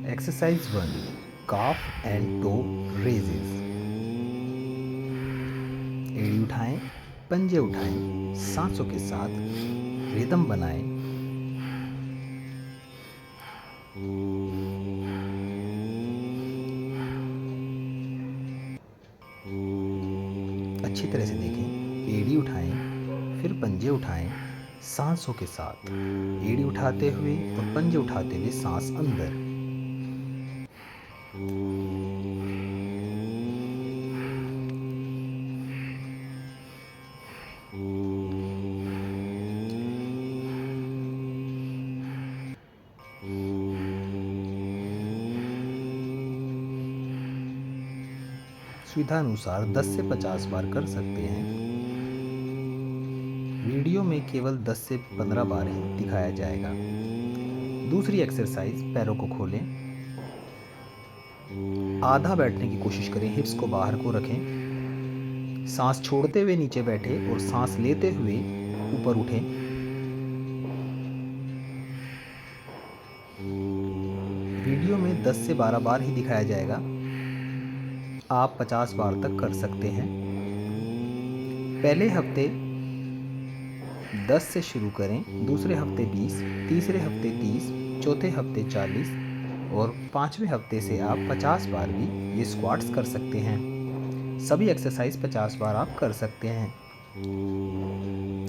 Exercise 1. Calf and toe raises. एड़ी उठाएं, पंजे उठाएं, सांसों के साथ रिदम बनाएं। अच्छी तरह से देखें। एड़ी उठाएं, फिर पंजे उठाएं, सांसों के साथ। एड़ी उठाते हुए और पंजे उठाते हुए सांस अंदर। सुविधा अनुसार 10 से 50 बार कर सकते हैं। वीडियो में केवल 10 से 15 बार ही दिखाया जाएगा। दूसरी एक्सरसाइज, पैरों को खोलें, आधा बैठने की कोशिश करें, हिप्स को बाहर को रखें, सांस छोड़ते हुए नीचे बैठे और सांस लेते हुए ऊपर उठें। वीडियो में 10 से 12 बार ही दिखाया जाएगा। आप 50 बार तक कर सकते हैं। पहले हफ्ते 10 से शुरू करें, दूसरे हफ्ते 20, तीसरे हफ्ते 30, चौथे हफ्ते 40 और 5वें हफ्ते से आप 50 बार भी ये स्क्वाट्स कर सकते हैं। सभी एक्सरसाइज 50 बार आप कर सकते हैं।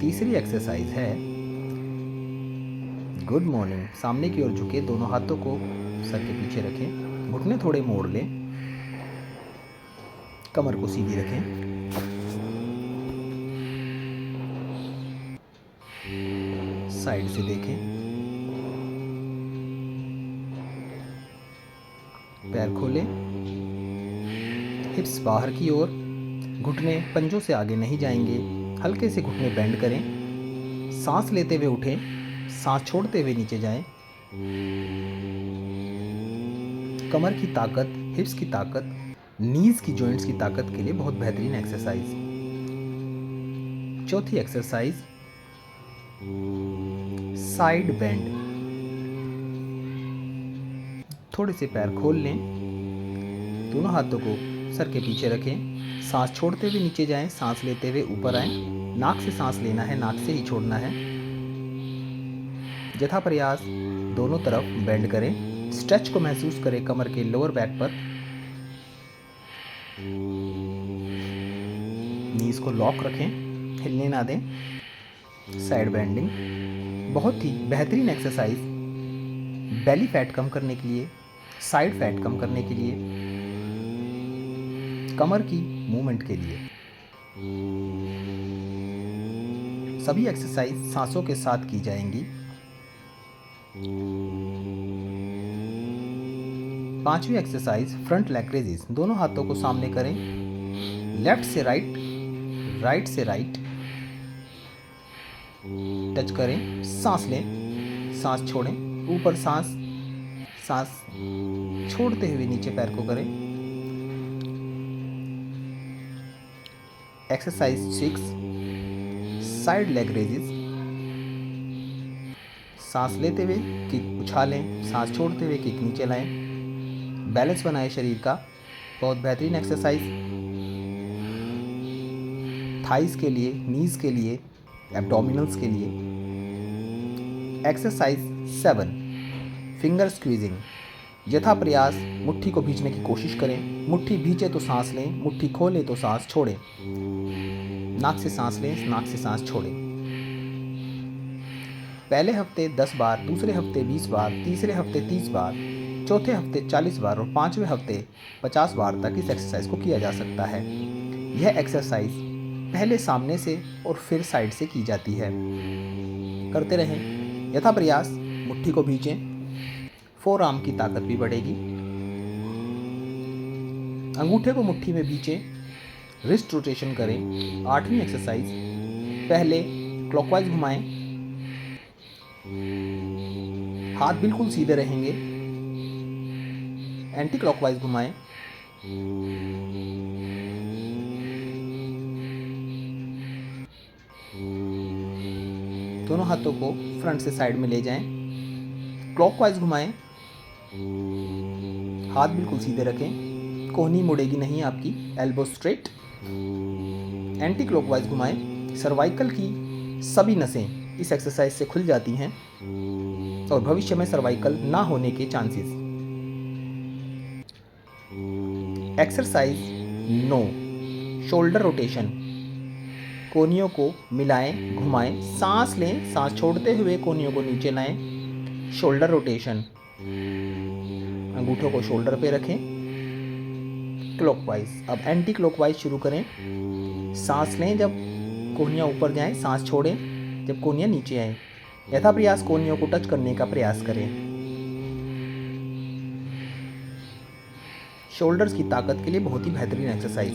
तीसरी एक्सरसाइज है गुड मॉर्निंग। सामने की ओर झुके, दोनों हाथों को सर के पीछे रखें, घुटने थोड़े मोड़ लें, कमर को सीधी रखें। साइड से देखें, पैर खोलें, हिप्स बाहर की ओर, घुटने पंजों से आगे नहीं जाएंगे, हल्के से घुटने बेंड करें, सांस लेते हुए उठें, सांस छोड़ते हुए नीचे जाएं। कमर की ताकत, हिप्स की ताकत, नीज की जॉइंट्स की ताकत के लिए बहुत बेहतरीन एक्सरसाइज। चौथी एक्सरसाइज, साइड बेंड। थोड़े से पैर खोल लें, दोनों हाथों को सर के पीछे रखें, सांस छोड़ते हुए नीचे जाएं, सांस लेते हुए ऊपर आएं। नाक से सांस लेना है, नाक से ही छोड़ना है। यथा प्रयास दोनों तरफ बेंड करें। स्ट्रेच को महसूस करें कमर के लोअर बैक पर। नीज को लॉक रखें, हिलने ना दें। साइड बेंडिंग बहुत ही बेहतरीन एक्सरसाइज, बेली फैट कम करने के लिए, साइड फैट कम करने के लिए, कमर की मूवमेंट के लिए। सभी एक्सरसाइज सांसों के साथ की जाएंगी। 5वीं एक्सरसाइज, फ्रंट लेग रेजेस। दोनों हाथों को सामने करें, लेफ्ट से राइट, राइट से राइट टच करें, सांस लें, सांस छोड़ें, ऊपर सांस, सांस छोड़ते हुए नीचे पैर को करें। Exercise 6, side leg raises. सांस लेते हुए किक उछालें, सांस छोड़ते हुए किक नीचे लाएं। बैलेंस बनाएं शरीर का, बहुत बेहतरीन एक्सरसाइज। थाइस के लिए, नीज के लिए, एब्डोमिनल्स के लिए। Exercise 7, finger squeezing. यथा प्रयास मुट्ठी को भींचने की कोशिश करें, मुट्ठी भींचे तो सांस लें, मुट्ठी खोले तो सांस छोड़ें। नाक से सांस लें, नाक से सांस छोड़ें। पहले हफ्ते 10 बार, दूसरे हफ्ते 20 बार, तीसरे हफ्ते 30 बार, चौथे हफ्ते 40 बार और 5वें हफ्ते 50 बार तक इस एक्सरसाइज को किया जा सकता है। यह एक्सरसाइज पहले सामने से और फिर साइड से की जाती है। करते रहें। यथा प्रयास मुट्ठी को भींचें, फोर आर्म की ताकत भी बढ़ेगी। अंगूठे को मुट्ठी में भींचें, रिस्ट रोटेशन करें। 8वीं एक्सरसाइज, पहले क्लॉकवाइज घुमाएं, हाथ बिल्कुल सीधे रहेंगे, एंटी क्लॉकवाइज घुमाएं, दोनों हाथों को फ्रंट से साइड में ले जाएं, क्लॉकवाइज घुमाएं, हाथ बिल्कुल सीधे रखें, कोहनी मुड़ेगी नहीं आपकी, एल्बो स्ट्रेट। एंटी क्लॉकवाइज घुमाएं, सर्वाइकल की सभी नसें इस एक्सरसाइज से खुल जाती हैं और भविष्य में सर्वाइकल ना होने के चांसेस। Exercise 9, shoulder rotation. कोहनियों को मिलाएं, घुमाएं, सांस लें, सांस छोड़ते हुए कोहनियों को नीचे लाएं, शोल्डर रोटेशन। अंगूठों को शोल्डर पे रखें, क्लॉकवाइज। अब एंटी क्लॉकवाइज शुरू करें। सांस लें जब कोहनियाँ ऊपर जाएं, सांस छोड़ें जब कोहनियाँ नीचे आएं। यथा प्रयास कोहनियों को टच करने का प्रयास करें। शोल्डर्स की ताकत के लिए बहुत ही बेहतरीन एक्सरसाइज।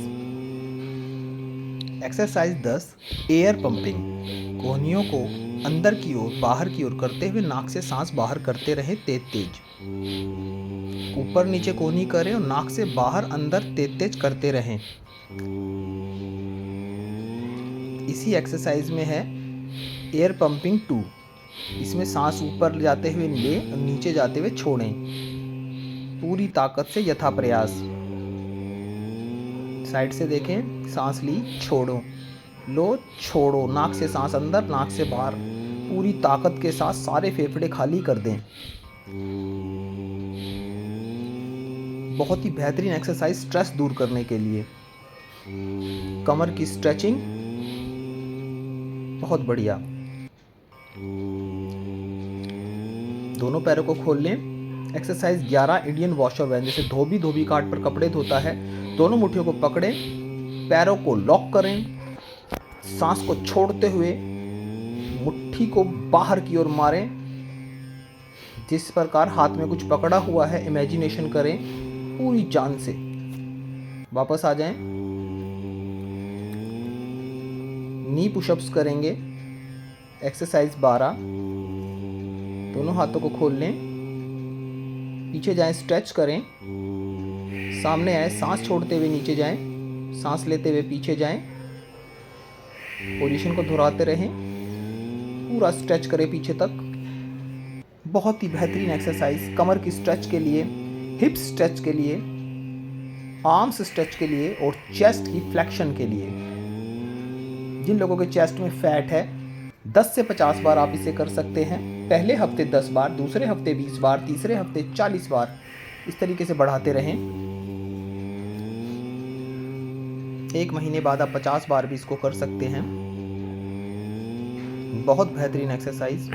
Exercise 10, air pumping. कोहनियों को अंदर की ओर, बाहर की ओर करते हुए नाक से सांस बाहर करते रहें तेज तेज। ऊपर नीचे कोहनी करें और नाक से बाहर अंदर तेज तेज करते रहें। इसी एक्सरसाइज में है एयर पंपिंग 2। इसमें सांस ऊपर जाते हुए लें और नीचे जाते हुए छोड़ें, पूरी ताकत से यथा प्रयास। साइड से देखें, सांस ली, छोड़ो, लो, छोड़ो, नाक से सांस अंदर, नाक से बाहर, पूरी ताकत के साथ सारे फेफड़े खाली कर दें। बहुत ही बेहतरीन एक्सरसाइज स्ट्रेस दूर करने के लिए। कमर की स्ट्रेचिंग बहुत बढ़िया। दोनों पैरों को खोल लें। Exercise 11, Indian washerman. जैसे धोबी काट पर कपड़े धोता है, दोनों मुट्ठियों को पकड़ें, पैरों को लॉक करें, सांस को छोड़ते हुए मुट्ठी को बाहर की ओर मारें। जिस प्रकार हाथ में कुछ पकड़ा हुआ है इमेजिनेशन करें पूरी जान से। वापस आ जाएं। नी पुशअप्स करेंगे। एक्सरसाइज 12, दोनों हाथों को खोल लें, पीछे जाएं, स्ट्रेच करें, सामने आए, सांस छोड़ते हुए नीचे जाएं, सांस लेते हुए पीछे जाएं, पोजीशन को दोहराते रहें, पूरा स्ट्रेच करें पीछे तक। बहुत ही बेहतरीन एक्सरसाइज कमर की स्ट्रेच के लिए, हिप स्ट्रेच के लिए, आर्म्स स्ट्रेच के लिए और चेस्ट की फ्लेक्शन के लिए। जिन लोगों के चेस्ट में फैट है 10 से 50 बार आप इसे कर सकते हैं। पहले हफ्ते 10 बार, दूसरे हफ्ते 20 बार, तीसरे हफ्ते 40 बार, इस तरीके से बढ़ाते रहें। 1 महीने बाद आप 50 बार भी इसको कर सकते हैं। बहुत बेहतरीन एक्सरसाइज।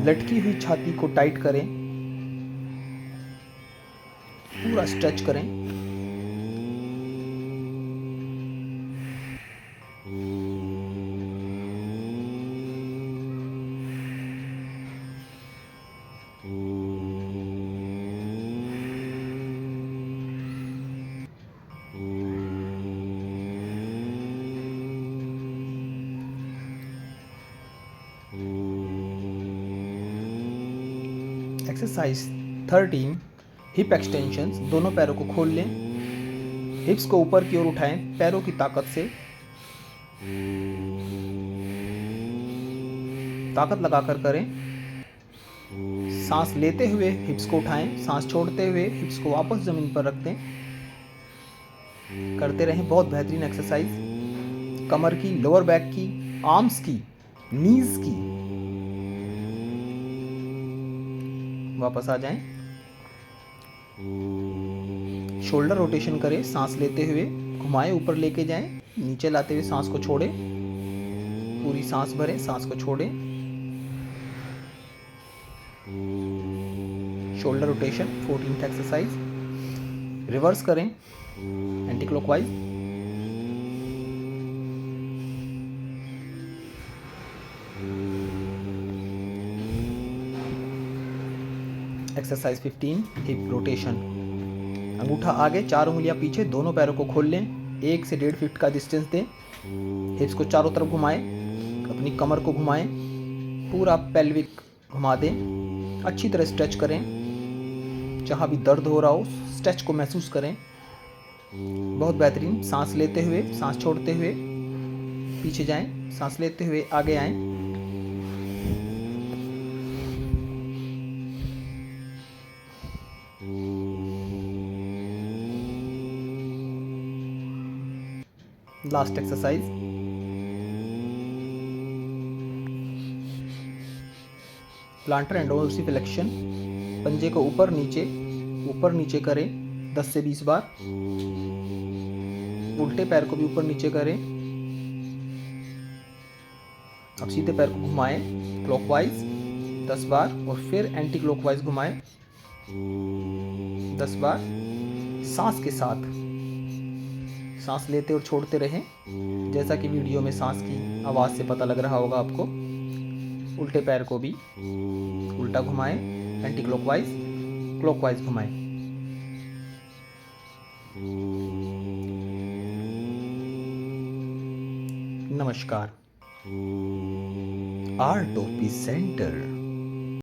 लटकी हुई छाती को टाइट करें, पूरा स्ट्रेच करें। Exercise 13, hip extensions. दोनों पैरों को खोल लें, हिप्स को ऊपर की ओर उठाएं पैरों की ताकत से, ताकत लगाकर करें। सांस लेते हुए हिप्स को उठाएं, सांस छोड़ते हुए हिप्स को वापस जमीन पर रख दें। करते रहें। बहुत बेहतरीन एक्सरसाइज कमर की, लोअर बैक की, आर्म्स की, नीज की। वापस आ जाएं। शोल्डर रोटेशन करें, सांस लेते हुए घुमाएं, ऊपर लेके जाएं, नीचे लाते हुए सांस को छोड़ें, पूरी सांस भरें, सांस को छोड़ें। Shoulder rotation 14th exercise. Reverse करें anti clockwise. Exercise 15, hip rotation. अंगूठा आगे, 4 उंगलियां पीछे, दोनों पैरों को खोल लें, 1 से 1.5 फीट का डिस्टेंस दें। हिप्स को चारों तरफ घुमाएं, अपनी कमर को घुमाएं, पूरा पेल्विक घुमा दें, अच्छी तरह स्ट्रेच करें। जहाँ भी दर्द हो रहा हो स्ट्रेच को महसूस करें। बहुत बेहतरीन। सांस लेते हुए, सांस छोड़ते हुए पीछे जाएं, सांस लेते हुए आगे आएं। Last exercise. Plantar and dorsiflexion. पंजे को ऊपर नीचे करें 10 से 20 बार। उल्टे पैर को भी ऊपर नीचे करें। अब सीधे पैर को घुमाएं क्लॉकवाइज 10 बार और फिर एंटी क्लॉकवाइज घुमाएं 10 बार। सांस के साथ सांस लेते और छोड़ते रहें, जैसा कि वीडियो में सांस की आवाज़ से पता लग रहा होगा आपको। उल्टे पैर को भी उल्टा घुमाएं, एंटी क्लॉकवाइज, क्लॉकवाइज घुमाएं। नमस्कार। Art of peace centre.